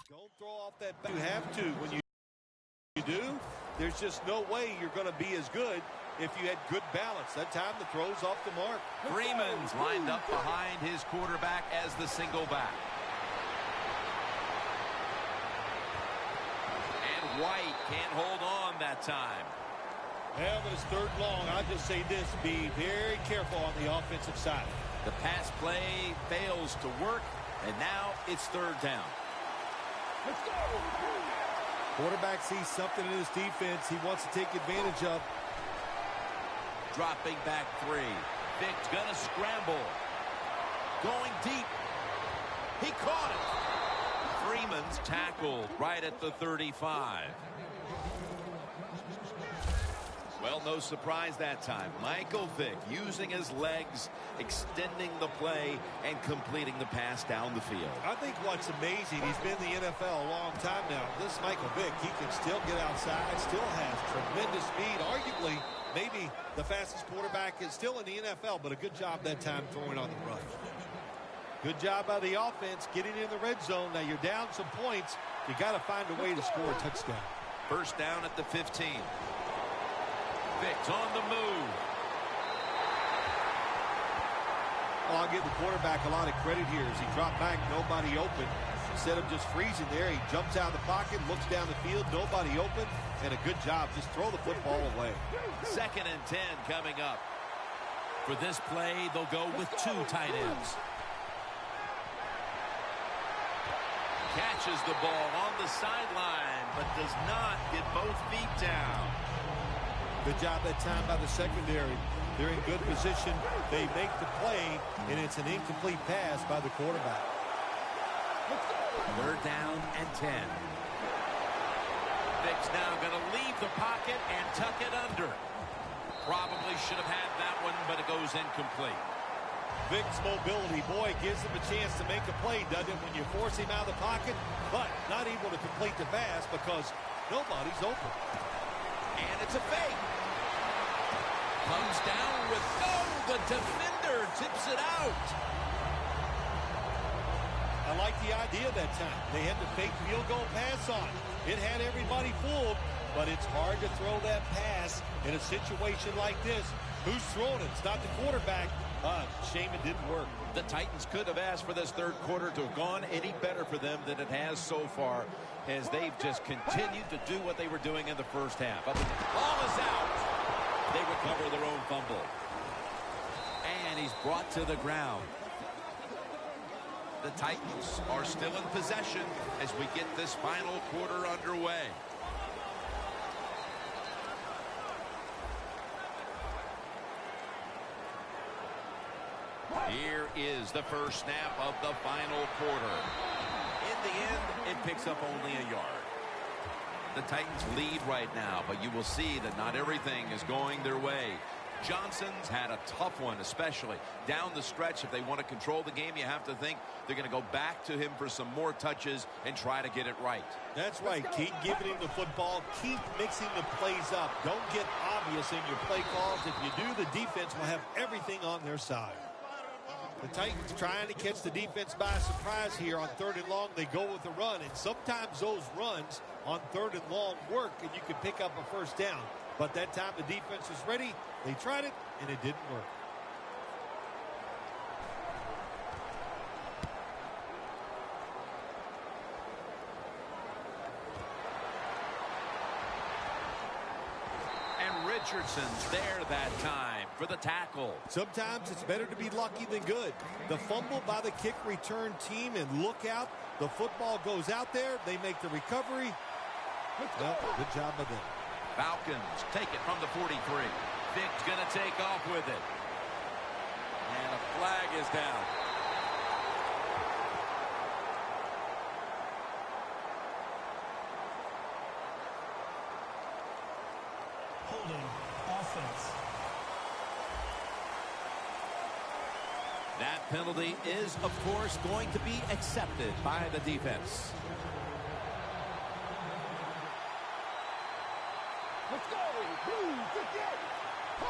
Don't throw off that back. You have to. When you do, there's just no way you're going to be as good if you had good balance. That time the throw's off the mark. Freeman's lined up behind his quarterback as the single back. And White can't hold on that time. Well, when it's third long, I'll just say this, be very careful on the offensive side. The pass play fails to work, and now it's third down. Let's go. Quarterback sees something in his defense he wants to take advantage of. Dropping back three. Vic's gonna scramble. Going deep. He caught it. Freeman's tackled right at the 35. Well, no surprise that time. Michael Vick using his legs, extending the play, and completing the pass down the field. I think what's amazing, he's been in the NFL a long time now. This Michael Vick, he can still get outside, still has tremendous speed. Arguably, maybe the fastest quarterback is still in the NFL, but a good job that time throwing on the run. Good job by the offense getting in the red zone. Now you're down some points. You got to find a way to score a touchdown. First down at the 15. Vic's on the move. Well, I'll give the quarterback a lot of credit here as he dropped back, nobody open. Instead of just freezing there, he jumps out of the pocket, looks down the field, nobody open, and a good job. Just throw the football away. 2nd and 10 coming up. For this play, they'll go with 2 tight ends. Catches the ball on the sideline, but does not get both feet down. Good job that time by the secondary. They're in good position. They make the play, and it's an incomplete pass by the quarterback. 3rd down and 10. Vic's now going to leave the pocket and tuck it under. Probably should have had that one, but it goes incomplete. Vic's mobility, boy, gives him a chance to make a play, doesn't it, when you force him out of the pocket, but not able to complete the pass because nobody's open. And it's a fake. Comes down with the defender tips it out. I like the idea that time. They had the fake field goal pass on. It had everybody fooled, but it's hard to throw that pass in a situation like this. Who's throwing it? It's not the quarterback. Shame it didn't work. The Titans could have asked for this third quarter to have gone any better for them than it has so far, as they've just continued to do what they were doing in the first half. But the ball is out. They recover their own fumble. And he's brought to the ground. The Titans are still in possession as we get this final quarter underway. Here is the first snap of the final quarter. In the end, it picks up only a yard. The Titans lead right now, but you will see that not everything is going their way. Johnson's had a tough one, especially down the stretch. If they want to control the game, you have to think they're going to go back to him for some more touches and try to get it right. That's right. Keep giving him the football. Keep mixing the plays up. Don't get obvious in your play calls. If you do, the defense will have everything on their side. The Titans trying to catch the defense by surprise here on 3rd and long. They go with the run, and sometimes those runs on 3rd and long work, and you can pick up a first down. But that time the defense was ready. They tried it, and it didn't work. And Richardson's there that time for the tackle. Sometimes it's better to be lucky than good. The fumble by the kick return team, and look out. The football goes out there. They make the recovery. Well, good job by them. Falcons take it from the 43. Vic's going to take off with it. And a flag is down. Holding offense. That penalty is, of course, going to be accepted by the defense. Let's go.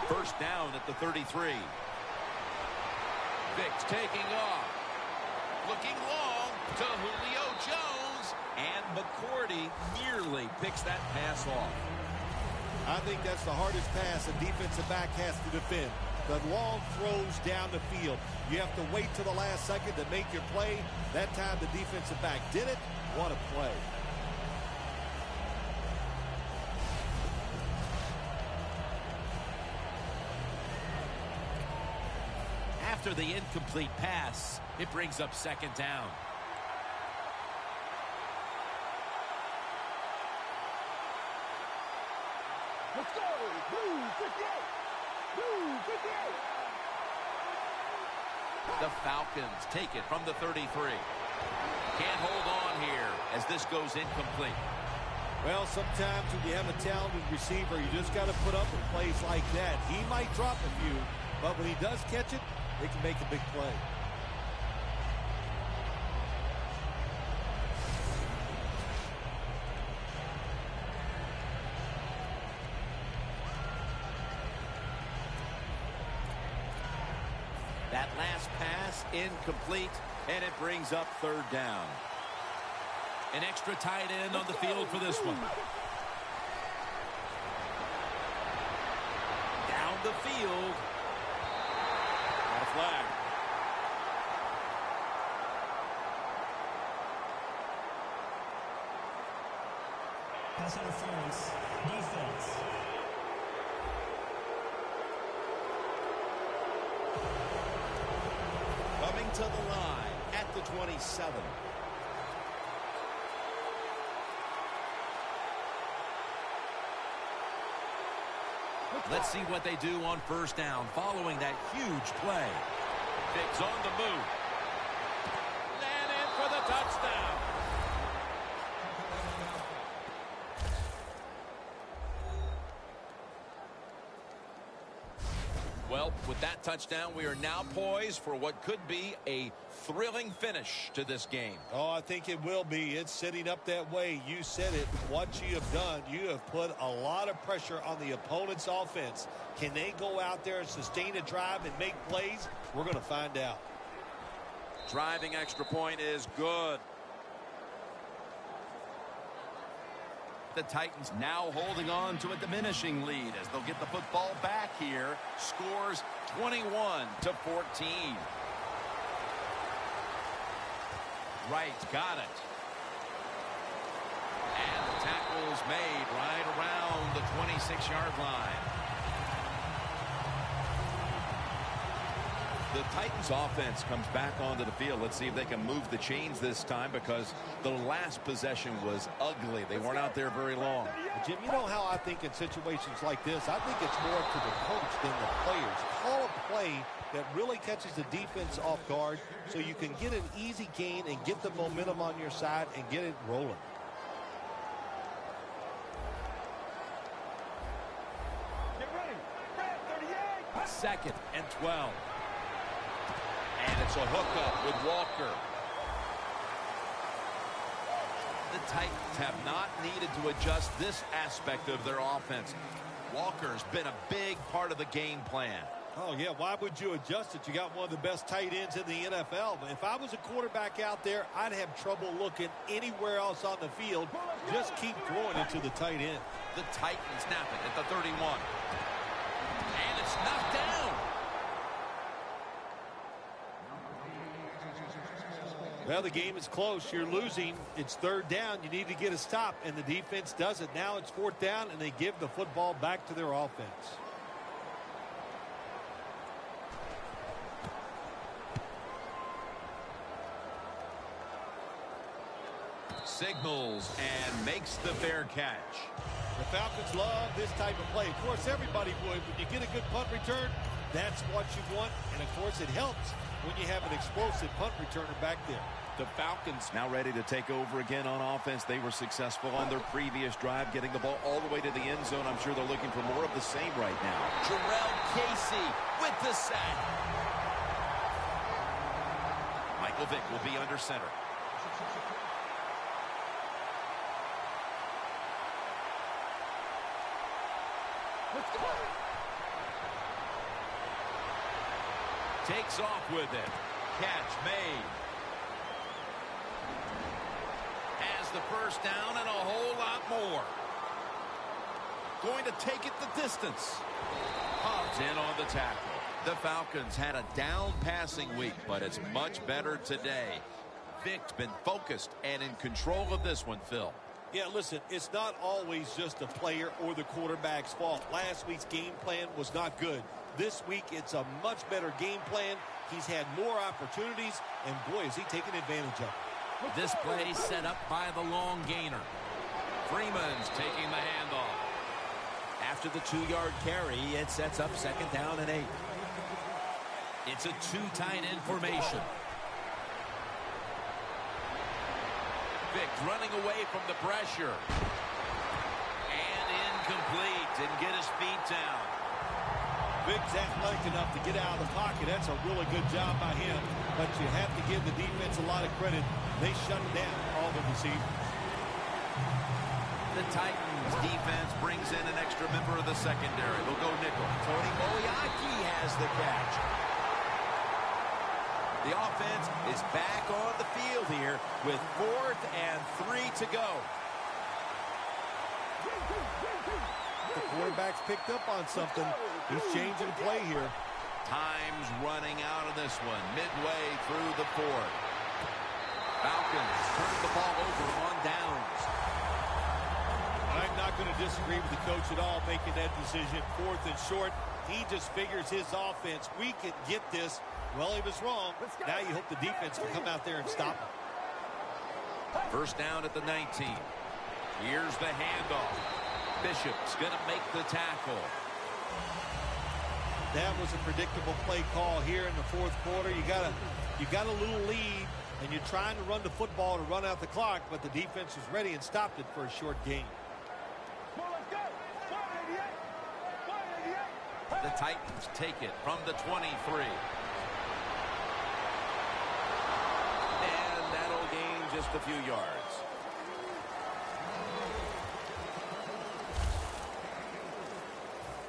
First down at the 33. Vic's taking off. Looking long to Julio Jones. defense, and McCourty nearly picks that pass off. I think that's the hardest pass a defensive back has to defend. The long throws down the field. You have to wait till the last second to make your play. That time the defensive back did it. What a play. After the incomplete pass, it brings up second down. Let's go! Blue 58! Blue 58! The Falcons take it from the 33. Can't hold on here as this goes incomplete. Well, sometimes when you have a talented receiver, you just got to put up with plays like that. He might drop a few, but when he does catch it, it can make a big play. That last pass incomplete, and it brings up third down. An extra tight end on the field for this one. Down the field. Got a flag. Pass interference. Defense. Coming to the line at the 27. Let's see what they do on first down following that huge play. Diggs on the move. And in for the touchdown. Well, with that touchdown, we are now poised for what could be a thrilling finish to this game. Oh, I think it will be. It's setting up that way. You said it. What you have done, you have put a lot of pressure on the opponent's offense. Can they go out there and sustain a drive and make plays? We're going to find out. Driving extra point is good. The Titans now holding on to a diminishing lead as they'll get the football back here. Scores 21-14. Right, got it. And the tackle's made right around the 26-yard line. The Titans offense comes back onto the field. Let's see if they can move the chains this time, because the last possession was ugly. They weren't out there very long. Jim, you know how I think in situations like this, I think it's more up to the coach than the players. Call a play that really catches the defense off guard so you can get an easy gain and get the momentum on your side and get it rolling. Get ready! Red 38! Second and 12. And it's a hookup with Walker. The Titans have not needed to adjust this aspect of their offense. Walker's been a big part of the game plan. Oh, yeah, why would you adjust it? You got one of the best tight ends in the NFL. But if I was a quarterback out there, I'd have trouble looking anywhere else on the field. Just keep throwing it to the tight end. The Titans snap it at the 31. And it's knocked down. Well, the game is close. You're losing. It's third down. You need to get a stop, and the defense does it. Now it's fourth down, and they give the football back to their offense. Signals and makes the fair catch. The Falcons love this type of play. Of course, everybody would. When you get a good punt return, that's what you want. And, of course, it helps when you have an explosive punt returner back there. The Falcons now ready to take over again on offense. They were successful on their previous drive, getting the ball all the way to the end zone. I'm sure they're looking for more of the same right now. Jarrell Casey with the sack. Michael Vick will be under center. Let's go! Takes off with it. Catch made. Has gets the first down and a whole lot more. Going to take it the distance. Hobbs in on the tackle. The Falcons had a down passing week, but it's much better today. Vic's been focused and in control of this one, Phil. Yeah, listen, it's not always just the player or the quarterback's fault. Last week's game plan was not good. This week, it's a much better game plan. He's had more opportunities, and boy, is he taking advantage of it. This play set up by the long gainer. Freeman's taking the handoff. After the 2-yard carry, it sets up 2nd down and 8. It's a 2 tight end formation. Vic running away from the pressure. And incomplete. Didn't get his feet down. Vic's athletic enough to get out of the pocket. That's a really good job by him. But you have to give the defense a lot of credit. They shut down all the receivers. The Titans defense brings in an extra member of the secondary. They'll go nickel. Tony Moeaki has the catch. The offense is back on the field here with 4th and 3 to go. The quarterback's picked up on something. He's changing play here. Time's running out of this one. Midway through the 4th. Falcons turn the ball over on downs. I'm not going to disagree with the coach at all making that decision. 4th and short. He just figures his offense. We can get this. Well, he was wrong. Now you hope the defense can come out there and stop him. First down at the 19. Here's the handoff. Bishop's going to make the tackle. That was a predictable play call here in the 4th quarter. You got a little lead, and you're trying to run the football to run out the clock, but the defense was ready and stopped it for a short gain. The Titans take it from the 23. And that'll gain just a few yards.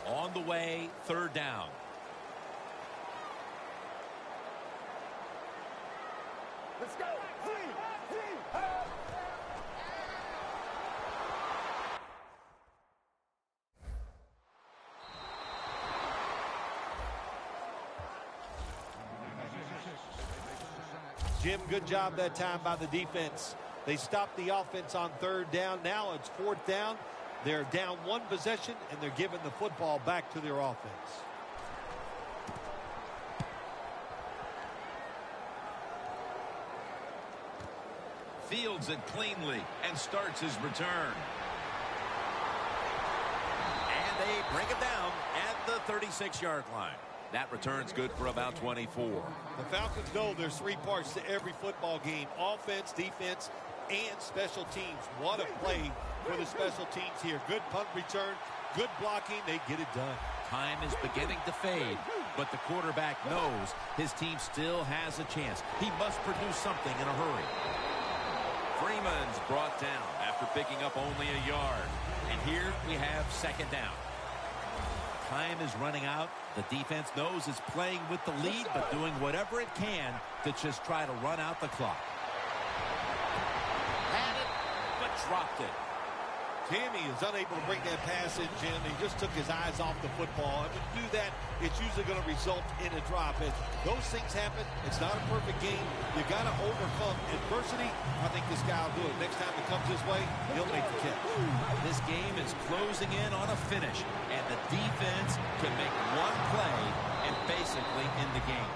On the way, 3rd down. Let's go. Jim, good job that time by the defense. They stopped the offense on 3rd down. Now it's 4th down. They're down 1 possession, and they're giving the football back to their offense. Fields it cleanly and starts his return. And they bring him down at the 36-yard line. That return's good for about 24. The Falcons know there's 3 parts to every football game: offense, defense, and special teams. What a play for the special teams here. Good punt return, good blocking. They get it done. Time is beginning to fade, but the quarterback knows his team still has a chance. He must produce something in a hurry. Freeman's brought down after picking up only a yard. And here we have 2nd down. Time is running out. The defense knows it's playing with the lead, but doing whatever it can to just try to run out the clock. Had it, but dropped it. Tammy is unable to bring that pass in, Jim. He just took his eyes off the football. And to do that, it's usually going to result in a drop. As those things happen, it's not a perfect game. You got to overcome adversity. I think this guy will do it. Next time it comes his way, he'll make the catch. This game is closing in on a finish, and the defense can make one play and basically end the game.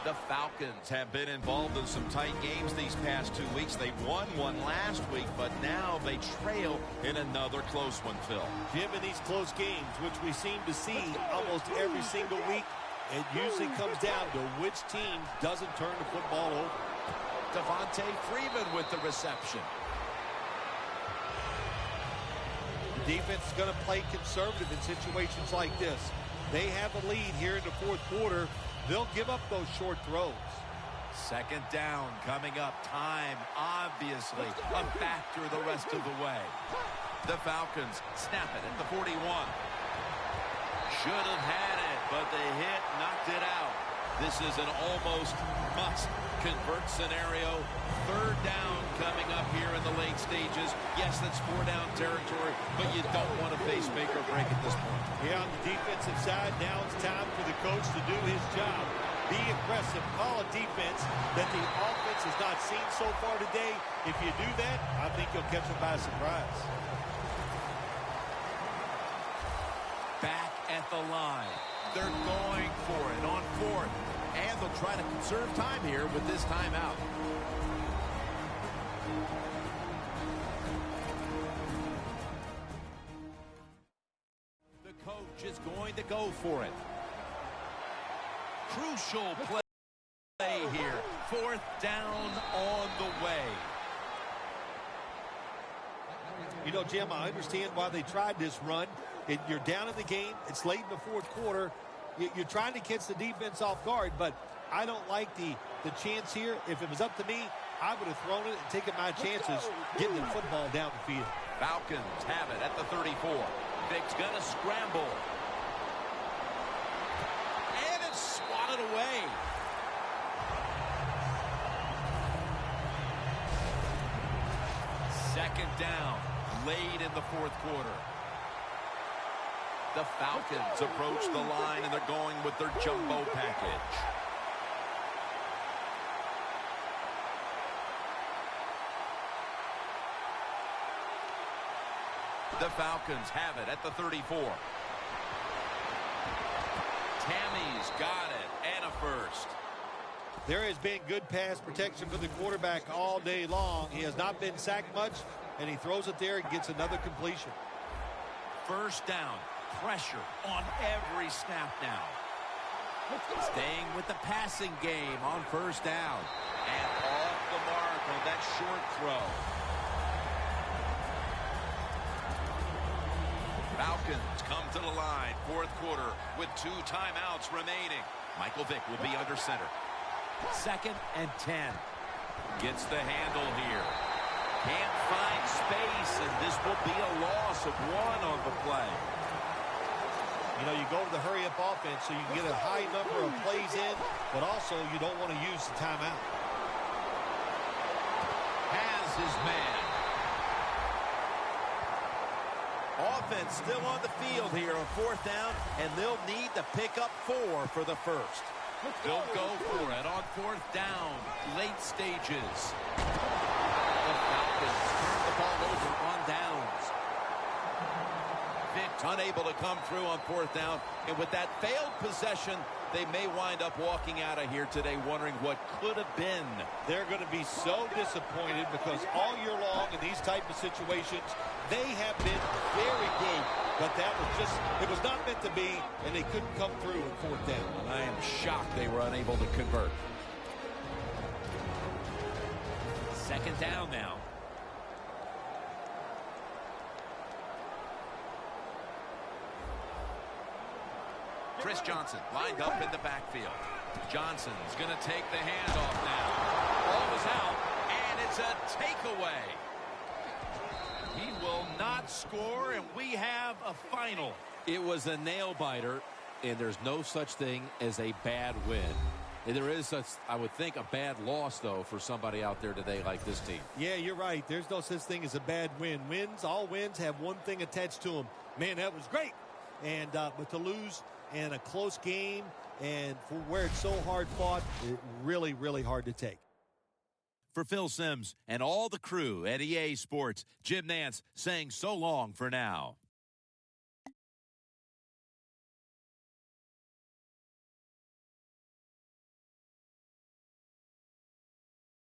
The Falcons have been involved in some tight games these past 2 weeks. They won one last week, but now they trail in another close one, Phil. Jim, in these close games, which we seem to see almost every single week, it usually comes down to which team doesn't turn the football over. Devontae Freeman with the reception. The defense is going to play conservative in situations like this. They have a lead here in the 4th quarter. They'll give up those short throws. 2nd down coming up. Time, obviously, a factor the rest of the way. The Falcons snap it at the 41. Should have had it, but the hit knocked it out. This is an almost must-convert scenario. Third down coming up here in the late stages. Yes, that's four-down territory, but you don't want to face make or break at this point. Yeah, on the defensive side, now it's time for the coach to do his job. Be aggressive. Call a defense that the offense has not seen so far today. If you do that, I think you'll catch them by surprise. Back at the line. They're going for it on fourth. And they'll try to conserve time here with this timeout. The coach is going to go for it. Crucial play here. Fourth down on the way. You know, Jim, I understand why they tried this run. You're down in the game. It's late in the fourth quarter. You're trying to catch the defense off guard, but I don't like the chance here. If it was up to me, I would have thrown it and taken my chances getting the football down the field. Falcons have it at the 34. Vic's going to scramble. And it's swatted away. Second down, late in the fourth quarter. The Falcons approach the line, and they're going with their jumbo package. The Falcons have it at the 34. Tammy's got it, and a first. There has been good pass protection for the quarterback all day long. He has not been sacked much, and he throws it there and gets another completion. First down. Pressure on every snap now. Staying with the passing game on first down. And off the mark on that short throw. Falcons come to the line, fourth quarter, with 2 timeouts remaining. Michael Vick will be under center. 2nd and 10. Gets the handle here. Can't find space, and this will be a loss of 1 on the play. You know, you go to the hurry-up offense so you can get a high number of plays in, but also you don't want to use the timeout. Has his man. Offense still on the field here on fourth down, and they'll need to pick up 4 for the first. They'll go for it on fourth down, late stages. The Falcons turn the ball over on downs. Vick unable to come through on fourth down, and with that failed possession, they may wind up walking out of here today wondering what could have been. They're going to be so disappointed because all year long in these type of situations, they have been very good, but that was just, it was not meant to be, and they couldn't come through on fourth down. And I am shocked they were unable to convert. Second down now. Chris Johnson lined up in the backfield. Johnson's going to take the handoff now. Ball is out, and it's a takeaway. He will not score, and we have a final. It was a nail-biter, and there's no such thing as a bad win. And there is, I would think, a bad loss, though, for somebody out there today like this team. Yeah, you're right. There's no such thing as a bad win. All wins have one thing attached to them. Man, that was great. And but to lose in a close game and for where it's so hard fought, really, really hard to take. For Phil Simms and all the crew at EA Sports, Jim Nantz saying so long for now.